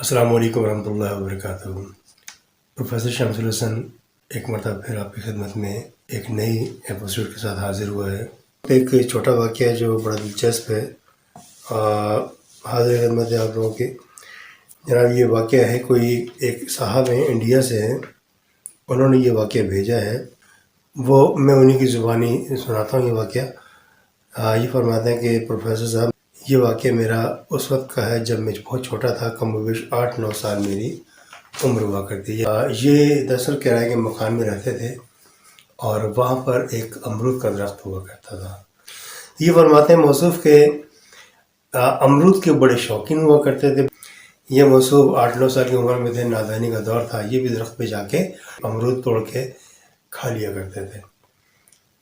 السلام علیکم ورحمۃ اللہ وبرکاتہ۔ پروفیسر شمس الحسن ایک مرتبہ پھر آپ کی خدمت میں ایک نئی ایپیسوڈ کے ساتھ حاضر ہوا ہے۔ ایک چھوٹا واقعہ ہے جو بڑا دلچسپ ہے، حاضر خدمت ہے آپ لوگوں کی۔ جناب یہ واقعہ ہے، کوئی ایک صاحب ہیں انڈیا سے ہیں، انہوں نے یہ واقعہ بھیجا ہے، وہ میں انہی کی زبانی سناتا ہوں۔ یہ واقعہ یہ فرماتے ہیں کہ پروفیسر صاحب یہ واقعہ میرا اس وقت کا ہے جب میں بہت چھوٹا تھا، کم و بیش 8-9 سال میری عمر ہوا کرتی۔ یہ دراصل کرائے کے مکان میں رہتے تھے اور وہاں پر ایک امرود کا درخت ہوا کرتا تھا۔ یہ فرماتے ہیں موصوف کے امرود کے بڑے شوقین ہوا کرتے تھے۔ یہ موصوف 8-9 سال کی عمر میں تھے، نادانی کا دور تھا، یہ بھی درخت پہ جا کے امرود توڑ کے کھا لیا کرتے تھے۔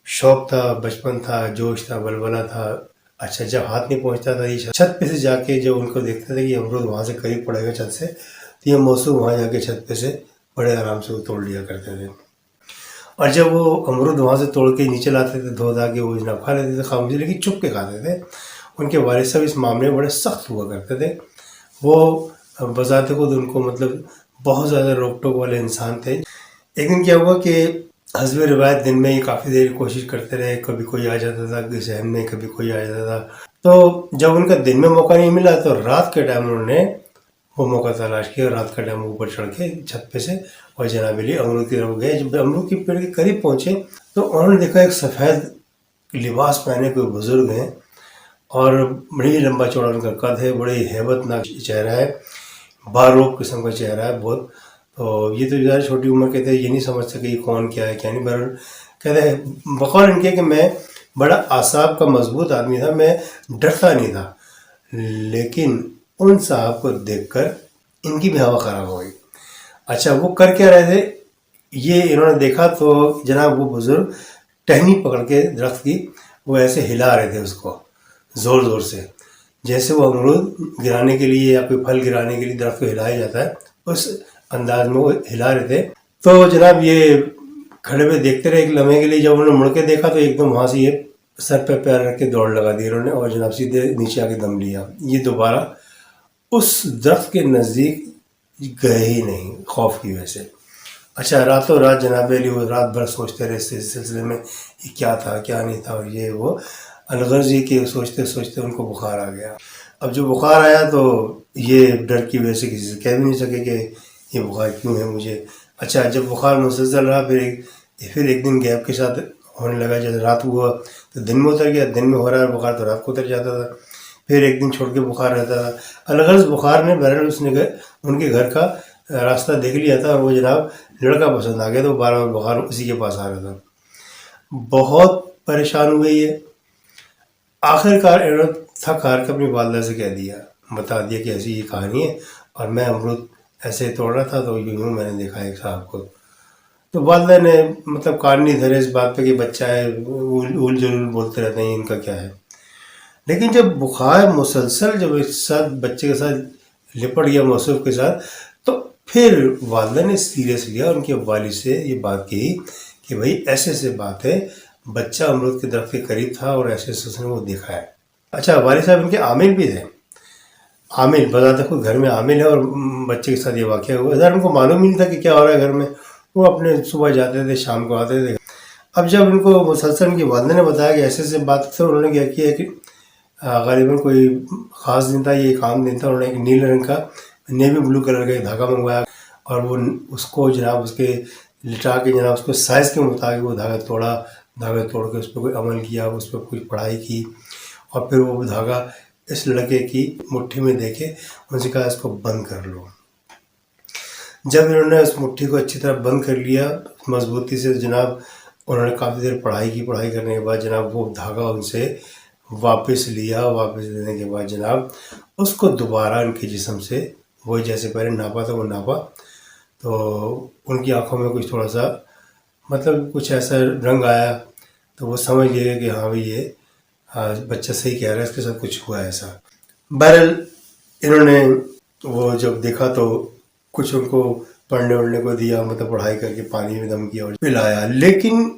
شوق تھا، بچپن تھا، جوش تھا، ولولہ تھا۔ اچھا جب ہاتھ نہیں پہنچتا تھا، یہ چھت پہ سے جا کے جب ان کو دیکھتے تھے کہ امرود وہاں سے قریب پڑے گا چھت سے، تو یہ موصوف وہاں جا کے چھت پہ سے بڑے آرام سے وہ توڑ لیا کرتے تھے۔ اور جب وہ امرود وہاں سے توڑ کے نیچے لاتے تھے دھو دھا کے، وہ جناب کھا لیتے تھے خاموشی، لیکن چھپ کے کھاتے تھے۔ ان کے والد صاحب اس معاملے میں بڑے سخت ہوا کرتے تھے۔ وہ بذات خود ان کو بہت زیادہ روک ٹوک والے انسان تھے۔ ایک دن کیا ہوا کہ حسب روایت دن میں یہ کافی دیر کوشش کرتے رہے، کبھی کوئی آ جاتا تھا ذہن میں، کبھی کوئی آ جاتا تھا۔ تو جب ان کا دن میں موقع نہیں ملا تو رات کے ٹائم انہوں نے وہ موقع تلاش کیا، رات کا ٹائم اوپر چڑھ کے چھت پہ سے اور جناب علی امرود کی طرف گئے۔ جب امرود کے پیڑ کے قریب پہنچے تو انہوں نے دیکھا ایک سفید لباس پہنے کوئی بزرگ ہیں اور بڑی لمبا چوڑا ان کا قد ہے، بڑی ہیبت ناک چہرہ ہے، باروب قسم کا چہرہ ہے بہت۔ تو یہ تو ظاہر چھوٹی عمر کے تھے، یہ نہیں سمجھ سکے یہ کون کیا ہے کیا نہیں، بہرحال کہتے ہیں بقول ان کے کہ میں بڑا اعصاب کا مضبوط آدمی تھا، میں ڈرتا نہیں تھا، لیکن ان صاحب کو دیکھ کر ان کی بھی ہوا خراب ہو گئی۔ اچھا وہ کر کیا رہے تھے، یہ انہوں نے دیکھا تو جناب وہ بزرگ ٹہنی پکڑ کے درخت کی وہ ایسے ہلا رہے تھے اس کو زور زور سے، جیسے وہ امرود گرانے کے لیے یا کوئی پھل گرانے کے لیے درخت کو ہلایا جاتا ہے، اس انداز میں وہ ہلا رہے تھے۔ تو جناب یہ کھڑے ہوئے دیکھتے رہے ایک لمحے کے لیے، جب انہوں نے مڑ کے دیکھا تو ایک دم وہاں سے یہ سر پہ پیر رکھ کے دوڑ لگا دی انہوں نے اور جناب سیدھے نیچے آ کے دم لیا۔ یہ دوبارہ اس درخت کے نزدیک گئے ہی نہیں خوف کی وجہ سے۔ اچھا راتوں رات جناب علی وہ رات بھر سوچتے رہے اس سلسلے میں، یہ کیا تھا کیا نہیں تھا، اور یہ وہ الغرض یہ کہ سوچتے سوچتے ان کو بخار آ گیا۔ اب جو بخار آیا تو یہ ڈر کی وجہ سے کسی سے کہہ بھی نہیں سکے کہ یہ بخار کیوں ہے مجھے۔ اچھا جب بخار مسلسل رہا پھر ایک دن گیپ کے ساتھ ہونے لگا، جیسے رات ہوا تو دن میں اتر گیا، دن میں ہو رہا ہے بخار تو رات کو اتر جاتا تھا، پھر ایک دن چھوڑ کے بخار رہتا تھا۔ الغرض بخار نے بہرحال اس نے ان کے گھر کا راستہ دیکھ لیا تھا اور وہ جناب لڑکا پسند آ گیا، تو بار بار بخار اسی کے پاس آ رہا تھا۔ بہت پریشان ہوئے یہ، آخر کار انہوں نے تھک ہار کے اپنی والدہ سے کہہ دیا، بتا دیا کہ ایسی یہ کہانی ہے اور میں امرود ایسے توڑ رہا تھا تو یوں میں نے دیکھا ایک صاحب کو۔ تو والدہ نے کان نہیں دھرے اس بات پہ کہ بچہ ہے، اول جلول بولتے رہتے ہیں ان کا کیا ہے۔ لیکن جب بخار مسلسل جب ایک ساتھ بچے کے ساتھ لپٹ گیا موصوف کے ساتھ، تو پھر والدہ نے سیریس لیا، ان کے والد سے یہ بات کہی کہ بھائی ایسے ایسے بات ہے، بچہ امرود کے درخت کے قریب تھا اور ایسے ایسے اس نے وہ دیکھا ہے۔ اچھا والد صاحب ان کے عامل بھی تھے، عامل بذات خود گھر میں عامل ہے، اور بچے کے ساتھ یہ واقعہ ہوا۔ ظاہر ان کو معلوم ہی نہیں تھا کہ کیا ہو رہا ہے گھر میں، وہ اپنے صبح جاتے تھے شام کو آتے تھے۔ اب جب ان کو مسلسل ان کی والدہ نے بتایا کہ ایسے ایسے بات تھے، انہوں نے کیا کیا کہ غالباً کوئی خاص دن تھا، یہ ایک عام دن تھا، انہوں نے ایک نیلے رنگ کا نیوی بلو کلر کا ایک دھاگا منگوایا اور وہ اس کو جناب اس کے لٹا کے جناب اس کو سائز کے مطابق وہ دھاگا توڑا، دھاگا توڑ کے اس پہ کوئی عمل کیا، اس پہ کچھ پڑھائی کی، اور پھر وہ دھاگا اس لڑکے کی مٹھی میں دے کے ان سے کہا اس کو بند کر لو۔ جب انہوں نے اس مٹھی کو اچھی طرح بند کر لیا مضبوطی سے، جناب انہوں نے کافی دیر پڑھائی کی، پڑھائی کرنے کے بعد جناب وہ دھاگا ان سے واپس لیا، واپس لینے کے بعد جناب اس کو دوبارہ ان کے جسم سے وہی جیسے پہلے ناپا تھا وہ ناپا، تو ان کی آنکھوں میں کچھ تھوڑا سا کچھ ایسا رنگ آیا، تو وہ سمجھ گئے کہ ہاں بھائی یہ بچہ صحیح کہہ رہا ہے، اس کے ساتھ کچھ ہوا ہے ایسا۔ بہرحال انہوں نے وہ جب دیکھا تو کچھ ان کو پڑھنے وڑھنے کو دیا، پڑھائی کر کے پانی میں دم کیا اور پلایا، لیکن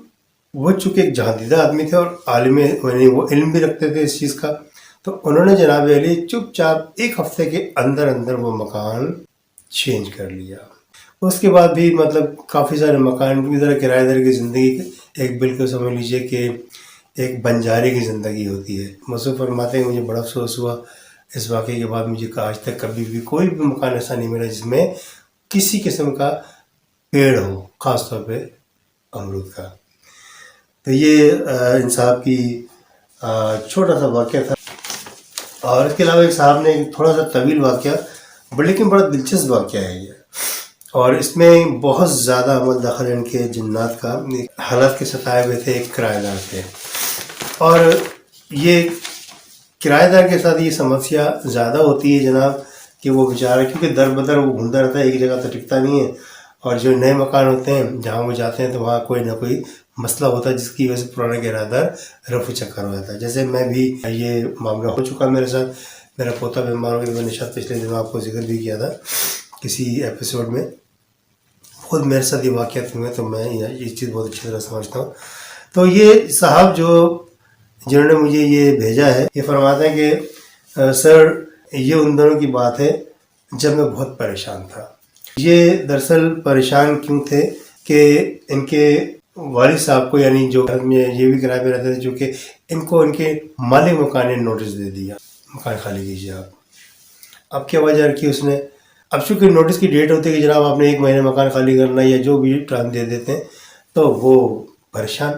وہ چونکہ ایک جہاندیدہ آدمی تھے اور عالم وہ علم بھی رکھتے تھے اس چیز کا، تو انہوں نے جناب علی چپ چاپ ایک ہفتے کے اندر اندر وہ مکان چینج کر لیا. اس کے بعد بھی مطلب کافی سارے مکان کی طرح کرایہ دار کی زندگی ایک بالکل سمجھ لیجیے کہ ایک بنجارے کی زندگی ہوتی ہے. مصعب فرماتے ہیں مجھے بڑا افسوس ہوا اس واقعے کے بعد مجھے آج تک کبھی بھی کوئی بھی مکان ایسا نہیں ملا جس میں کسی قسم کا پیڑ ہو، خاص طور پہ امرود کا. تو یہ ان صاحب کی چھوٹا سا واقعہ تھا. اور اس کے علاوہ ایک صاحب نے تھوڑا سا طویل واقعہ لیکن بڑا دلچسپ واقعہ ہے یہ، اور اس میں بہت زیادہ عمل دخل ان کے جنات کا. حالت کے ستائے ہوئے تھے، ایک کرایہ دار تھے، اور یہ کرایہ دار کے ساتھ یہ سمسیا زیادہ ہوتی ہے جناب کہ وہ بیچارہ کیونکہ در بدر وہ گھومتا رہتا ہے، ایک جگہ تو ٹکتا نہیں ہے. اور جو نئے مکان ہوتے ہیں جہاں وہ جاتے ہیں تو وہاں کوئی نہ کوئی مسئلہ ہوتا ہے جس کی وجہ سے پرانا کرایہ دار رفو چکر ہو جاتا ہے. جیسے میں بھی یہ معاملہ ہو چکا میرے ساتھ. میرا پوتا بیمار ہو گیا، میں نے شاید پچھلے دنوں آپ کو ذکر بھی کیا تھا کسی ایپیسوڈ میں. خود میرے ساتھ یہ واقعات ہوئے تو میں یہ چیز بہت اچھی طرح سمجھتا ہوں. تو یہ صاحب جنہوں نے مجھے یہ بھیجا ہے، یہ فرماتے ہیں کہ سر یہ ان دنوں کی بات ہے جب میں بہت پریشان تھا. یہ دراصل پریشان کیوں تھے کہ ان کے والد صاحب کو، یعنی جو گھر میں یہ بھی کرایہ پہ رہتے تھے، جو کہ ان کو ان کے مالک مکان نے نوٹس دے دیا مکان خالی کیجیے آپ. اب کیا وجہ رکھی اس نے؟ اب چونکہ نوٹس کی ڈیٹ ہوتی ہے کہ جناب آپ نے 1 مہینے مکان خالی کرنا یا جو بھی ٹائم دے دیتے ہیں، تو وہ پریشان.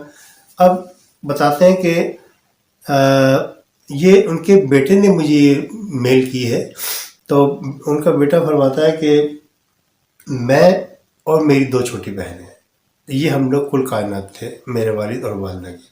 اب بتاتے ہیں کہ یہ ان کے بیٹے نے مجھے میل کی ہے. تو ان کا بیٹا فرماتا ہے کہ میں اور میری 2 چھوٹی بہنیں ہیں، یہ ہم لوگ کل کائنات تھے، میرے والد اور والدہ کی.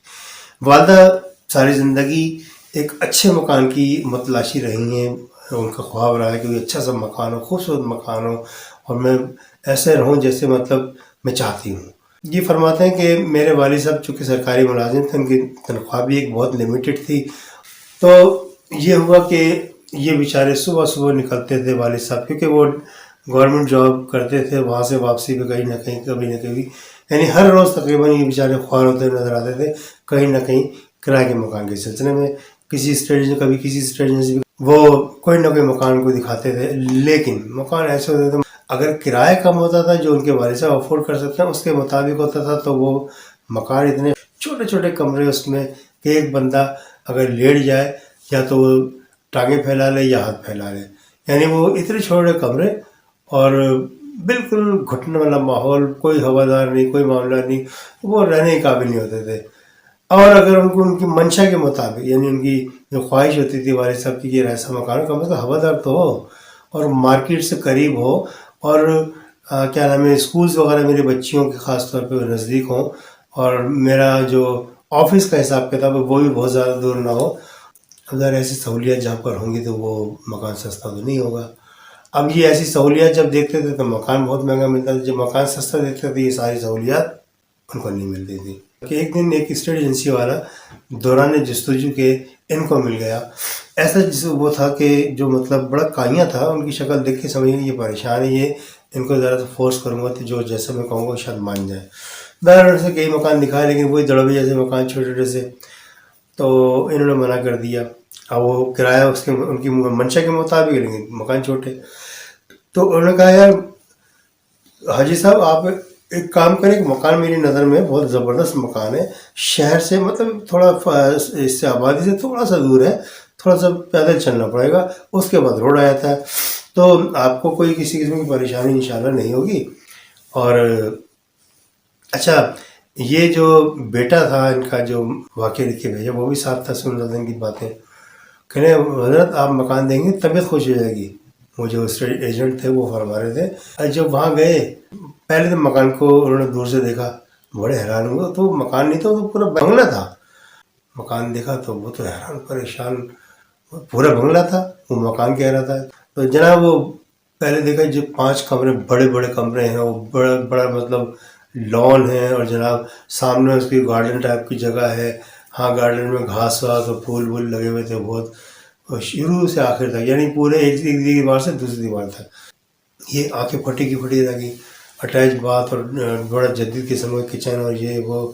والدہ ساری زندگی ایک اچھے مکان کی متلاشی رہی ہیں. ان کا خواب رہا ہے کہ اچھا سا مکان ہو، خوبصورت مکان ہو، اور میں ایسے رہوں جیسے مطلب میں چاہتی ہوں. یہ فرماتے ہیں کہ میرے والد صاحب چونکہ سرکاری ملازم تھے، ان کی تنخواہ بھی ایک بہت لمیٹڈ تھی. تو یہ ہوا کہ یہ بیچارے صبح صبح نکلتے تھے والد صاحب، کیونکہ وہ گورنمنٹ جاب کرتے تھے، وہاں سے واپسی پہ کہیں نہ کہیں کبھی نہ کبھی، یعنی ہر روز تقریباً یہ بیچارے خوار ہوتے نظر آتے تھے کہیں نہ کہیں کرائے کے مکان کے سلسلے میں. کسی اسٹیٹ کبھی کسی اسٹیٹ وہ کوئی نہ کوئی مکان کو دکھاتے تھے. لیکن مکان ایسے ہوتے تھے اگر کرایہ کم ہوتا تھا جو ان کے والد صاحب افورڈ کر سکتے ہیں اس کے مطابق ہوتا تھا، تو وہ مکان اتنے چھوٹے چھوٹے کمرے اس میں کہ ایک بندہ اگر لیٹ جائے یا تو وہ ٹانگیں پھیلا لے یا ہاتھ پھیلا لے، یعنی وہ اتنے چھوٹے کمرے اور بالکل گھٹنے والا ماحول، کوئی ہوادار نہیں، کوئی معاملہ نہیں، وہ رہنے کے قابل نہیں ہوتے تھے. اور اگر ان کو ان کی منشا کے مطابق، یعنی ان کی جو خواہش ہوتی تھی والد صاحب کی کہ ایسا مکان کا مطلب ہوادار تو ہو اور مارکیٹ سے قریب ہو، اور کیا نام ہے اسکولز وغیرہ میری بچیوں کے خاص طور پہ نزدیک ہوں، اور میرا جو آفس کا حساب کتاب ہے وہ بھی بہت زیادہ دور نہ ہو. اگر ایسی سہولیات جہاں پر ہوں گی تو وہ مکان سستا تو نہیں ہوگا. اب یہ ایسی سہولیات جب دیکھتے تھے تو مکان بہت مہنگا ملتا تھا، جب مکان سستا دیکھتے تھے یہ ساری سہولیات ان کو نہیں ملتی تھی. کہ ایک دن ایک اسٹیٹ ایجنسی والا دوران جستجو کے ان کو مل گیا. ایسا وہ تھا کہ جو مطلب بڑا کائیاں تھا، ان کی شکل دیکھ کے سمجھ یہ پریشان ہے، یہ ان کو ذرا فورس کروں گا تو جو جیسے میں کہوں گا شاید مان جائے. بہرحال سے کئی مکان دکھائے لیکن وہی دڑبے جیسے مکان چھوٹے چھوٹے سے، تو انہوں نے منع کر دیا. اب وہ کرایہ اس کے ان کی منشا کے مطابق لیکن مکان چھوٹے. تو انہوں نے کہا یار حاجی صاحب آپ ایک کام کریں، کہ مکان میری نظر میں بہت زبردست مکان ہے، شہر سے مطلب تھوڑا اس سے آبادی سے تھوڑا سا دور ہے، تھوڑا سا پیدل چلنا پڑے گا، اس کے بعد روڈ آ جاتا ہے، تو آپ کو کوئی کسی قسم کی پریشانی انشاءاللہ نہیں ہوگی. اور اچھا یہ جو بیٹا تھا ان کا جو واقعہ لکھ کے بھیجا وہ بھی ساتھ تھا، سن رہے ان کی باتیں. کہنے حضرت آپ مکان دیں گے طبیعت خوش ہو جائے گی. وہ جو اسٹیٹ ایجنٹ تھے وہ فرما رہے تھے. جب وہاں گئے پہلے تو مکان کو انہوں نے دور سے دیکھا، بڑے حیران ہوئے. تو مکان نہیں تھا، تو پورا بنگلہ تھا. مکان دیکھا تو وہ تو حیران پریشان، پورا بنگلہ تھا، وہ مکان کہہ رہا تھا. تو جناب وہ پہلے دیکھا جو 5 کمرے بڑے بڑے کمرے ہیں، وہ بڑا بڑا مطلب لان ہے، اور جناب سامنے اس کی گارڈن ٹائپ کی جگہ ہے. ہاں گارڈن میں گھاس واس اور پھول وول لگے ہوئے تھے بہت، اور شروع سے آخر تک، یعنی پورے ایک دیوار سے دوسری دیوار تک. یہ آنکھیں پھٹی کی پھٹی رہ گئی. اٹیچ باتھ اور بڑا جدید قسم کا کچن، اور یہ وہ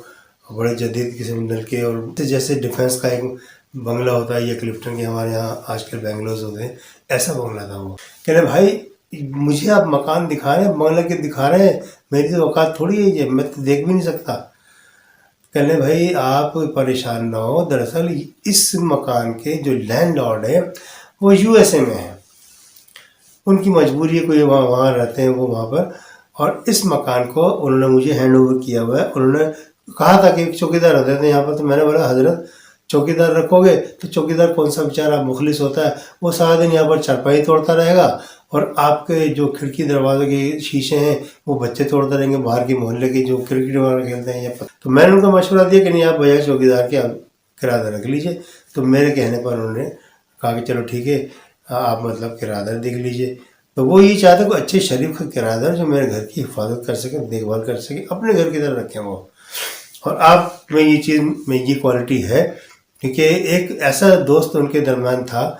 بڑے جدید قسم نلکے، اور جیسے ڈیفینس کا ایک بنگلہ ہوتا ہے یا کلفٹن کے ہمارے یہاں آج کل بنگلوز ہوتے ہیں، ایسا بنگلہ تھا وہ. کہنے بھائی مجھے آپ مکان دکھا رہے ہیں، بنگلہ کے دکھا رہے ہیں، میری تو اوقات تھوڑی ہے یہ، میں تو دیکھ بھی نہیں سکتا. کہنے بھائی آپ پریشان نہ ہو، دراصل اس مکان کے جو لینڈ لارڈ ہیں وہ یو ایس اے میں ہیں، ان کی مجبوری ہے، کوئی وہاں رہتے ہیں وہ وہاں پر، اور اس مکان کو انہوں نے مجھے ہینڈ اوور کیا ہوا ہے. انہوں نے کہا تھا کہ ایک چوکیدار رہتے تھے یہاں پر، تو میں نے بولا حضرت چوکیدار رکھو گے تو چوکیدار کون سا بیچارہ مخلص ہوتا ہے، وہ سارا دن یہاں پر چارپائی توڑتا رہے گا، اور آپ کے جو کھڑکی دروازے کے شیشے ہیں وہ بچے توڑتے رہیں گے، باہر کے محلے کے جو کرکٹ وغیرہ کھیلتے ہیں. تو میں نے ان کو مشورہ دیا کہ نہیں، آپ بجائے چوکیدار کے آپ کرایہ دار رکھ لیجیے. تو میرے کہنے پر انہوں نے کہا کہ چلو ٹھیک ہے، آپ مطلب کرایہ دار دیکھ لیجیے. تو وہ یہ چاہتے کہ اچھے شریف کرایہ دار جو میرے گھر کی حفاظت کر سکے، دیکھ بھال کر سکے، اپنے گھر کی طرح رکھیں وہ. اور آپ میں یہ چیز میں یہ کوالٹی ہے، کیونکہ ایک ایسا دوست ان کے درمیان تھا،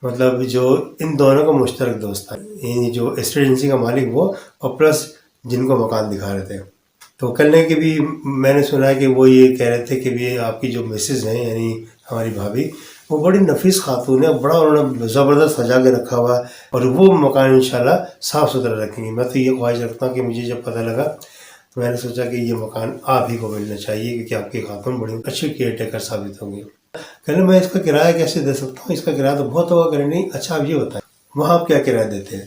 مطلب جو ان دونوں کا مشترک دوست تھا، یعنی جو اسٹیٹ ایجنسی کا مالک وہ، اور پلس جن کو مکان دکھا رہے تھے. تو کلنے کے بھی میں نے سنا ہے کہ وہ یہ کہہ رہے تھے کہ بھی آپ کی جو مسز ہیں یعنی ہماری بھابھی، وہ بڑی نفیس خاتون ہے، بڑا انہوں نے زبردست سجا کے رکھا ہوا ہے، اور وہ مکان انشاءاللہ صاف ستھرا رکھیں گے. میں تو یہ خواہش رکھتا ہوں کہ مجھے جب پتہ لگا تو میں نے سوچا کہ یہ مکان آپ ہی کو ملنا چاہیے، کیونکہ آپ کی خاتون بڑی اچھی کیئر ٹیکر ثابت ہوں گی. کہنے میں اس کا کرایہ کیسے دے سکتا ہوں، اس کا کرایہ تو بہت ہوگا. کریں نہیں، اچھا آپ یہ بتائیں وہاں آپ کیا کرایہ دیتے ہیں؟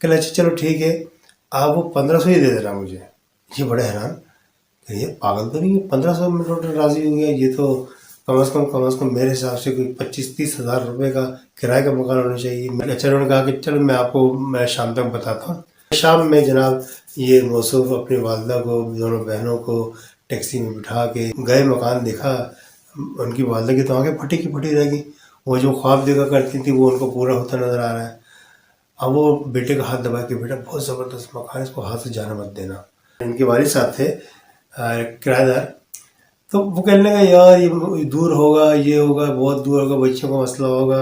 کہنے اچھا چلو ٹھیک ہے، آپ وہ 1500 ہی دے دینا مجھے. یہ بڑے حیران کہ یہ پاگل تو نہیں ہے، 1500 میں ٹوٹل راضی ہو گیا، یہ تو کم از کم میرے حساب سے کوئی 25-30 ہزار روپے کا کرایہ کا مکان ہونا چاہیے. اچھا انہوں نے کہا کہ چلو میں آپ کو میں شام تک بتاتا ہوں. شام میں جناب یہ موصوف اپنی والدہ کو، دونوں بہنوں کو ٹیکسی میں بٹھا کے گئے، مکان دیکھا. ان کی والدہ کی تو آنکھیں پھٹی کی پھٹی رہ گئی، وہ جو خواب دیکھا کرتی تھی وہ ان کو پورا ہوتا نظر آ رہا ہے. اب وہ بیٹے کا ہاتھ دبا کے، بیٹا بہت زبردست مکان ہے، اس کو ہاتھ سے جانا مت دینا. ان کے والد صاحب تھے کرایہ دار، تو وہ کہنے لگا یار یہ دور ہوگا، یہ ہوگا، بہت دور ہوگا، بچوں کا مسئلہ ہوگا،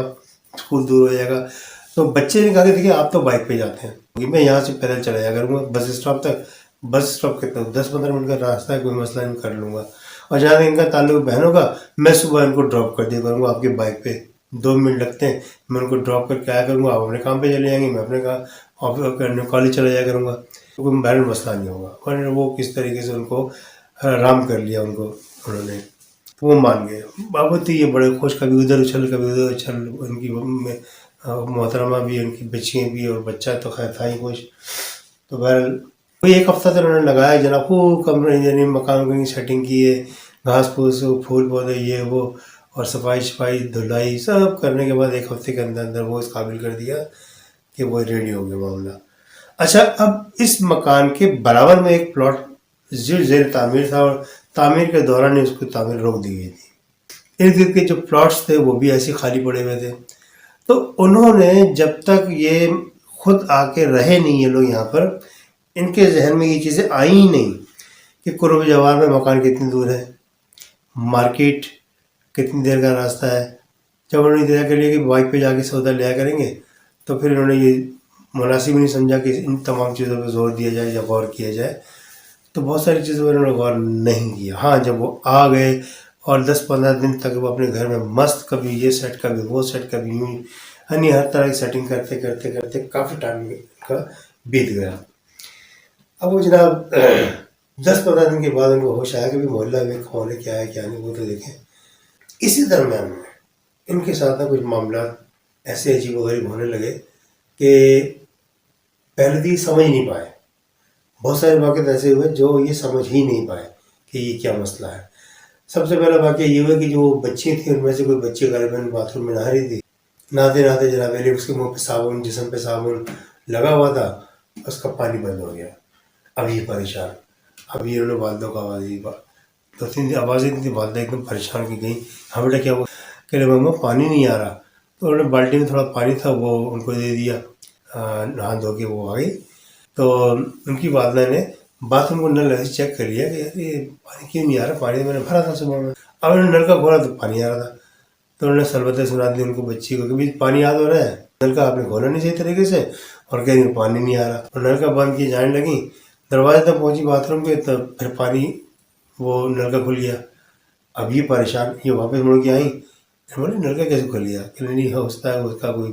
اسکول دور ہو جائے گا. تو بچے نے کہا کہ دیکھیے آپ تو بائک پہ جاتے ہیں، میں یہاں سے پیدل چلا جایا کروں گا بس اسٹاپ تک. بس اسٹاپ کتنا 10-15 منٹ کا راستہ ہے، کوئی مسئلہ نہیں، کر لوں گا. اور جہاں تک ان کا تعلق بہنوں کا، میں صبح ان کو ڈراپ کر دیا کروں گا آپ کی بائک پہ، 2 منٹ لگتے ہیں، میں ان کو ڈراپ کر کے آیا کروں گا، آپ اپنے کام پہ چلے جائیں گے، میں اپنے کالج چلا جایا کروں گا، کوئی بہرحال مسئلہ نہیں ہوگا. اور وہ کس طریقے سے ان کو رام کر لیا ان کو انہوں نے، وہ مان گئے. بابت یہ بڑے خوش، کبھی ادھر اچھل کبھی ادھر اچھل. ان کی محترمہ بھی، ان کی بچیاں بھی، اور بچہ تو خیر تھا ہی خوش. تو بہرحال کوئی 1 ہفتہ تو انہوں نے لگایا جناب، خوب کمرے یعنی مکان کی سیٹنگ کی ہے، گھاس پھوس پھول پودے یہ وہ، اور صفائی دھلائی سب کرنے کے بعد 1 ہفتے کے اندر اندر وہ اس قابل کر دیا کہ وہ ریڈی ہو گیا معاملہ. اچھا اب اس مکان کے برابر میں ایک پلاٹ زیر تعمیر تھا، اور تعمیر کے دوران ہی اس کو تعمیر روک دی گئی تھی. ارد گرد کے جو پلاٹس تھے وہ بھی ایسے خالی پڑے ہوئے تھے. تو انہوں نے جب تک یہ خود آ کے رہے نہیں، یہ لوگ یہاں پر، ان کے ذہن میں یہ چیزیں آئی ہی نہیں کہ قرب جوار میں مکان کتنی دور ہے، مارکیٹ کتنی دیر کا راستہ ہے. جب انہوں نے طے کر لیا کہ بائک پہ جا کے سودا لیا کریں گے، تو پھر انہوں نے یہ مناسب نہیں سمجھا کہ ان تمام چیزوں پہ زور دیا جائے یا غور کیا جائے. تو بہت ساری چیزوں پر انہوں نے غور نہیں کیا. ہاں جب وہ آ گئے اور 10-15 دن تک وہ اپنے گھر میں مست، کبھی یہ سیٹ کبھی وہ سیٹ کبھی یوں، یعنی ہر طرح کی سیٹنگ کرتے کرتے کرتے کافی ٹائم کا بیت گیا. اب وہ جناب 10-15 دن کے بعد ان کو ہوش آیا کہ محلہ میں کون ہے، کیا ہے کیا نہیں، وہ تو دیکھیں. اسی درمیان میں ان کے ساتھ کچھ معاملات ایسے عجیب و غریب ہونے لگے کہ پہلے بھی سمجھ نہیں پائے. بہت سارے واقعات ایسے ہوئے جو یہ سمجھ ہی نہیں پائے کہ یہ کیا مسئلہ ہے. سب سے پہلا واقعہ یہ ہوا کہ جو بچی تھیں ان میں سے کوئی بچی غالباً باتھ روم میں نہا رہی تھی. نہاتے نہاتے جناب علی اس کے منہ پہ صابن، جسم پہ صابن لگا ہوا تھا، اس کا پانی بند ہو گیا. اب یہ پریشان، اب یہ انہوں نے والدہ کو آواز دی، 2-3 آوازیں دی تھی، والدہ ایک دم پریشان کی گئی. ہاں بیٹا کیا ہوا؟ کہ رہے ماما پانی نہیں آ رہا. تو انہوں نے بالٹی میں تھوڑا پانی تھا وہ ان کو دے دیا، نہا دھو کے وہ آ گئی. تو ان کی والدہ نے باتھ روم کو نل ایسے چیک کر لیا کہ یار یہ پانی کیوں نہیں آ رہا، پانی میں نے بھرا تھا صبح میں. اب انہوں نے نل کا کھولا تو پانی آ رہا تھا. تو انہوں نے سلبتیں سنا دی ان کو، بچی کو، کہ پانی آ تو رہا ہے، نل کا آپ نے کھولا نہیں صحیح طریقے سے، اور کہیں گے پانی نہیں آ رہا. اور نل کا بند کی جانے لگیں، دروازے تک پہنچی باتھ روم کے، تو پھر پانی وہ نل کا کھل گیا. اب یہ پریشان، یہ واپس مڑ کے آئیں، بولے نل کا کیسے کھل گیا؟ کہ نہیں ہو سکتا ہے اس کا کوئی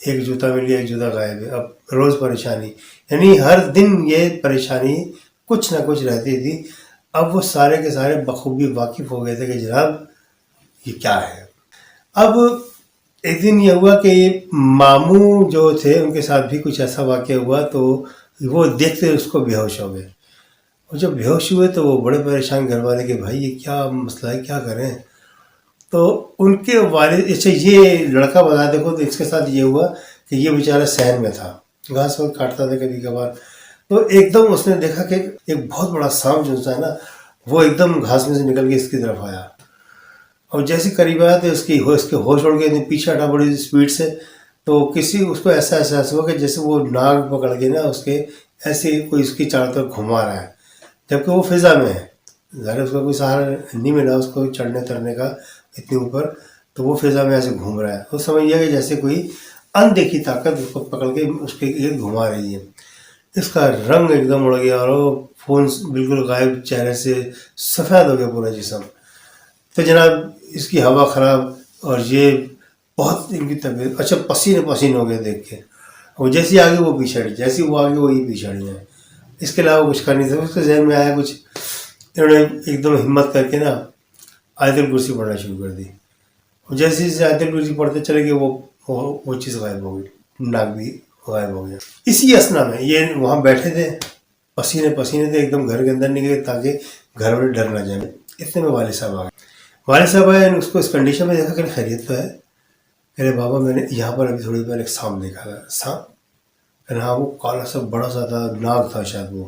ایک جوتا مل گیا، ایک جوتا غائب ہے، اب روز پریشانی، یعنی ہر دن یہ پریشانی کچھ نہ کچھ رہتی تھی۔ اب وہ سارے کے سارے بخوبی واقف ہو گئے تھے کہ جناب یہ کیا ہے۔ اب ایک دن یہ ہوا کہ ماموں جو تھے ان کے ساتھ بھی کچھ ایسا واقعہ ہوا، تو وہ دیکھتے اس کو بے ہوش ہو گئے، اور جب بے ہوش ہوئے تو وہ بڑے پریشان گھر والے کہ بھائی یہ کیا مسئلہ ہے، کیا کریں۔ تو ان کے والد، اچھا یہ لڑکا بتا دیکھو تو اس کے ساتھ یہ ہوا کہ یہ بیچارہ صحن میں تھا، گھاس وقت کاٹتا تھا کبھی کبھار، تو ایک دم اس نے دیکھا کہ ایک بہت بڑا سانپ جو ہے نا وہ ایک دم گھاس میں سے نکل کے اس کی طرف آیا، اور جیسے قریب آیا تو اس کے ہوش اڑ گئے، پیچھے ہٹا بڑی اسپیڈ سے، تو کسی اس کو ایسا احساس ہوا کہ جیسے وہ ناک پکڑ کے نا اس کے ایسے کوئی اس کی چاروں طرف گھما رہا ہے، جبکہ وہ فضا میں ہے، ظاہر اس کا کوئی سہارا نہیں ملا اس کو چڑھنے ترنے کا اتنے اوپر، تو وہ فضا میں ایسے گھوم رہا ہے، وہ سمجھ گیا کہ جیسے کوئی اندیکھی طاقت اس کو پکڑ کے اس کے ارد گھما رہی ہے۔ اس کا رنگ ایک دم اڑ گیا اور وہ فون بالکل غائب، چہرے سے سفید ہو گیا پورا جسم۔ تو جناب اس کی ہوا خراب، اور یہ بہت ان کی طبیعت، اچھا پسینے پسینے ہو گئے دیکھ کے، اور جیسی آگے وہ پیچھے ہٹی، جیسی وہ آگے وہی پیچھے ہٹی ہیں، اس کے علاوہ کچھ کر نہیں سکتے۔ اس کے ذہن میں آیا کچھ، انہوں نے ایک دم ہمت کر کے نا آیت الکرسی پڑھنا شروع کر دی، اور جیسے جیسے آیت الکرسی پڑھتے چلے گئے وہ چیز غائب ہو گئی، ناک بھی غائب ہو گیا۔ اسی اسنا میں یہ وہاں بیٹھے تھے، پسینے پسینے تھے، ایک دم گھر کے اندر نہیں گئے تاکہ گھر والے ڈر نہ جائیں۔ اتنے میں والد صاحب آ گئے، والد صاحب آئے، اس کو اس کنڈیشن میں دیکھا کہ خیریت تو ہے، کہہ رہے بابا میں نے یہاں پر ابھی تھوڑی دیر ایک سانپ دیکھا تھا۔ سانپ؟ ہاں وہ کالا سا بڑا سا تھا، ناگ تھا شاید وہ،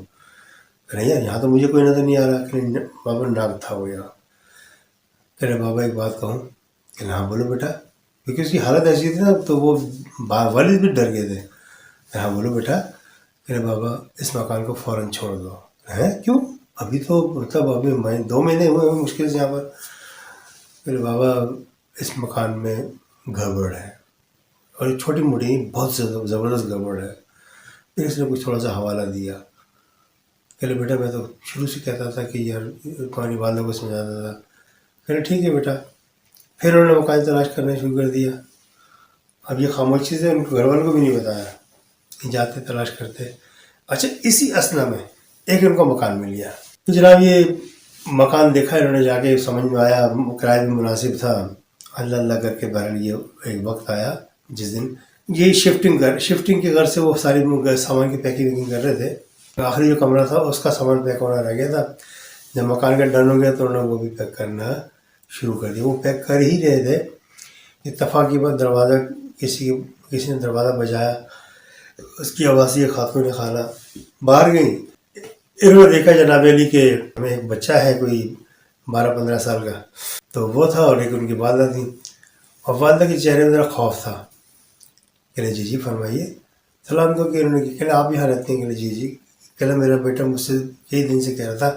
کہہ رہے یار یہاں تو مجھے کوئی نظر نہیں آ رہا، کہ بابا ناگ تھا وہ یہاں۔ کہہ رہے بابا ایک بات کہوں؟ کہ ہاں بولو بیٹا، کیونکہ اس کی حالت ایسی تھی نا تو وہ والد بھی ڈر گئے تھے۔ ہاں بولو بیٹا۔ کہہ رہے بابا اس مکان کو فوراً چھوڑ دو۔ ہیں کیوں؟ ابھی تو مطلب ابھی 2 مہینے ہوئے ہیں مشکل سے یہاں پر۔ کہہ رہے بابا اس مکان میں گڑبڑ ہے، اور چھوٹی موٹی بہت زبردست گڑبڑ ہے۔ پھر اس نے کچھ تھوڑا سا حوالہ دیا۔ کہہ رہے بیٹا میں تو شروع سے کہتا تھا کہ یار تمہاری والدہ کو سمجھاتا تھا۔ کہہ رہے ٹھیک ہے بیٹا۔ پھر انہوں نے مکان تلاش کرنا شروع کر دیا۔ اب یہ خاموشی سے ان کو گھر والوں کو بھی نہیں بتایا، جاتے تلاش کرتے۔ اچھا اسی اسنا میں ایک ان کو مکان مل گیا، تو جناب یہ مکان دیکھا انہوں نے، جا کے سمجھ میں آیا کرایہ بھی مناسب تھا، اللہ اللہ کر کے بہرحال یہ ایک وقت آیا جس دن یہ شفٹنگ کے گھر سے وہ ساری سامان کی پیکنگ ویکنگ کر رہے تھے، آخری جو کمرہ تھا اس کا سامان پیک ہونا رہ گیا تھا۔ جب مکان کا ڈن ہو گیا تو انہوں نے وہ بھی پیک کرنا شروع کر دیا۔ وہ پیک کر ہی رہے تھے، اتفاق کی بات دروازہ کسی نے دروازہ بجایا، اس کی آواز سے خاتون خانہ باہر گئی۔ انہوں نے دیکھا جناب علی کہ ہمیں ایک بچہ ہے کوئی 12-15 سال کا، تو وہ تھا، اور ایک ان کی والدہ تھی، اور والدہ کے چہرے میں ذرا خوف تھا۔ کہہ رہے جی فرمائیے۔ سلام تو کہ انہوں نے کہا آپ یہاں رہتے ہیں؟ کہ جی۔ کہنا میرا بیٹا مجھ سے کئی دن سے کہہ رہا تھا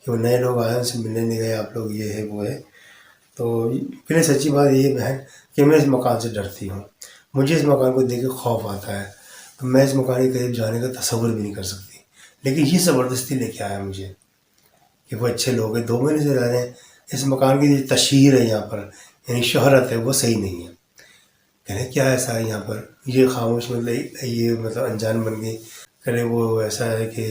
کہ وہ نئے لوگ آئے ان سے ملنے نہیں گئے، آپ لوگ یہ ہے وہ ہے۔ تو پہلے سچی بات یہ ہے بہن کہ میں اس مکان سے ڈرتی ہوں، مجھے اس مکان کو دیکھ کے خوف آتا ہے، تو میں اس مکان کے قریب جانے کا تصور بھی نہیں کر سکتی، لیکن یہ زبردستی لے کے آیا مجھے کہ وہ اچھے لوگ ہیں، 2 مہینے سے رہ رہے ہیں، اس مکان کی جو تشہیر ہے یہاں پر، یعنی شہرت ہے، وہ صحیح نہیں ہے۔ کہنے کیا ایسا ہے یہاں پر؟ یہ خاموش مطلب انجان بن گئی۔ کہنے وہ ایسا ہے کہ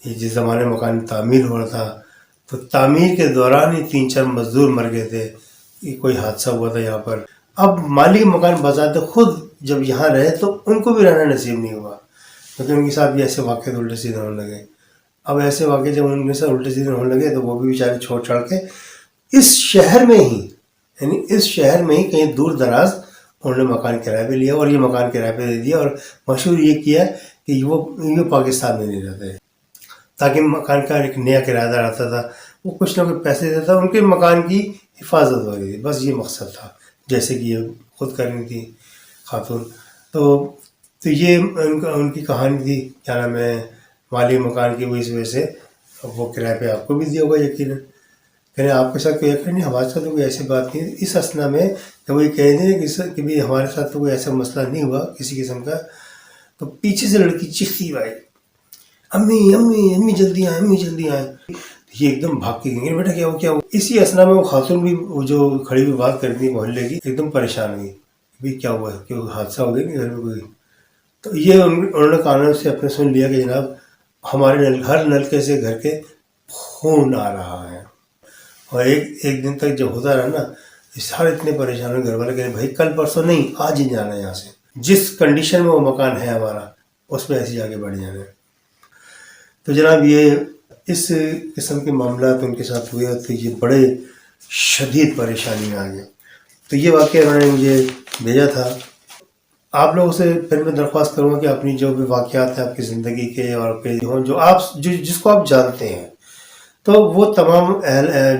یہ جس زمانے مکان تعمیر ہو رہا تھا تو تعمیر کے دوران ہی 3-4 مزدور مر گئے تھے، یہ کوئی حادثہ ہوا تھا یہاں پر۔ اب مالک مکان بذات خود جب یہاں رہے تو ان کو بھی رہنا نصیب نہیں ہوا، کیونکہ ان کے ساتھ بھی ایسے واقعے الٹے سیدھے ہونے لگے۔ اب ایسے واقعے جب ان کے ساتھ الٹے سیدھے ہونے لگے تو وہ بھی بیچارے چھوڑ چھاڑ کے اس شہر میں ہی، یعنی اس شہر میں ہی کہیں دور دراز انہوں نے مکان کرایہ پہ لیا، اور یہ مکان کرایہ پہ دے دیا، اور مشہور یہ کیا کہ وہ پاکستان میں نہیں رہتے، تاکہ مکان کا ایک نیا کرایہ دار آتا تھا وہ کچھ نہ کچھ پیسے دیتا، ان کے مکان کی حفاظت ہو رہی تھی، بس یہ مقصد تھا، جیسے کہ یہ خود کرنی تھی خاتون۔ تو یہ ان کی کہانی تھی، کیا نام ہے، مالی مکان کی، وہ اس وجہ سے وہ کرایہ پہ آپ کو بھی دیا ہوگا یقیناً۔ کہنے آپ کے ساتھ کوئی یقین نہیں، ہمارے ساتھ تو کوئی ایسی بات نہیں۔ اس اسنا میں جب وہ یہ کہہ دیں کہ بھی ہمارے ساتھ تو کوئی ایسا مسئلہ نہیں ہوا کسی قسم کا، تو پیچھے سے لڑکی چیختی آئی، امی امی امی جلدی آئیں، امی جلدی آئیں۔ یہ ایک دم بھاگ کے گئے، بیٹا کیا ہو کیا ہو؟ اسی اسنا میں وہ خاتون بھی، وہ جو کھڑی ہوئی بات کرتی محلے کی، ایک دم پریشان ہوئی، بھی کیا ہوا ہے کہ حادثہ ہو گیا کہ گھر میں کوئی. تو یہ انہوں نے قانون سے اپنے سن لیا کہ جناب ہمارے ہر نلکے سے گھر کے خون آ رہا ہے. اور ایک دن تک جب ہوتا رہا نا سارے اتنے پریشان ہوئے گھر والے کہ بھائی کل پرسوں نہیں آج ہی جانا ہے یہاں سے, جس کنڈیشن میں وہ مکان ہے ہمارا اس میں ایسے ہی آگے بڑھ جانا ہے. تو جناب یہ اس قسم کے معاملات ان کے ساتھ ہوئے تو یہ بڑے شدید پریشانی میں آ گئے. تو یہ واقعہ انہوں نے مجھے بھیجا تھا. آپ لوگوں سے پھر میں درخواست کروں گا کہ اپنی جو بھی واقعات ہیں آپ کی زندگی کے اور جو آپ جس کو آپ جانتے ہیں تو وہ تمام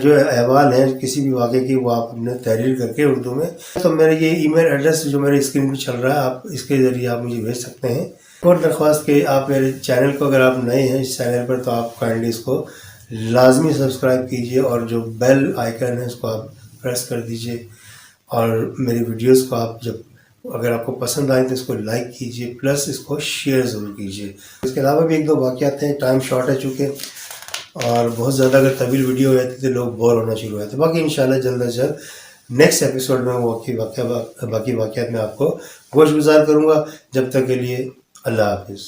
جو احوال ہیں کسی بھی واقعے کی وہ آپ نے تحریر کر کے اردو میں, تو میرا یہ ای میل ایڈریس جو میرے اسکرین پہ چل رہا ہے آپ اس کے ذریعے آپ مجھے بھیج سکتے ہیں. اور درخواست کہ آپ میرے چینل کو اگر آپ نئے ہیں اس چینل پر تو آپ کائنڈلی اس کو لازمی سبسکرائب کیجئے اور جو بیل آئیکن ہے اس کو آپ پریس کر دیجئے, اور میری ویڈیوز کو آپ جب اگر آپ کو پسند آئیں تو اس کو لائک کیجئے پلس اس کو شیئر ضرور کیجئے. اس کے علاوہ بھی ایک دو واقعات ہیں, ٹائم شارٹ ہے چونکہ اور بہت زیادہ اگر طویل ویڈیو ہو جاتی تو لوگ بور ہونا شروع ہوئے تھے. باقی انشاءاللہ جلد از جلد نیکسٹ ایپیسوڈ میں باقی واقعات میں آپ کو گوش گزار کروں گا. جب تک کے لیے اللہ حافظ.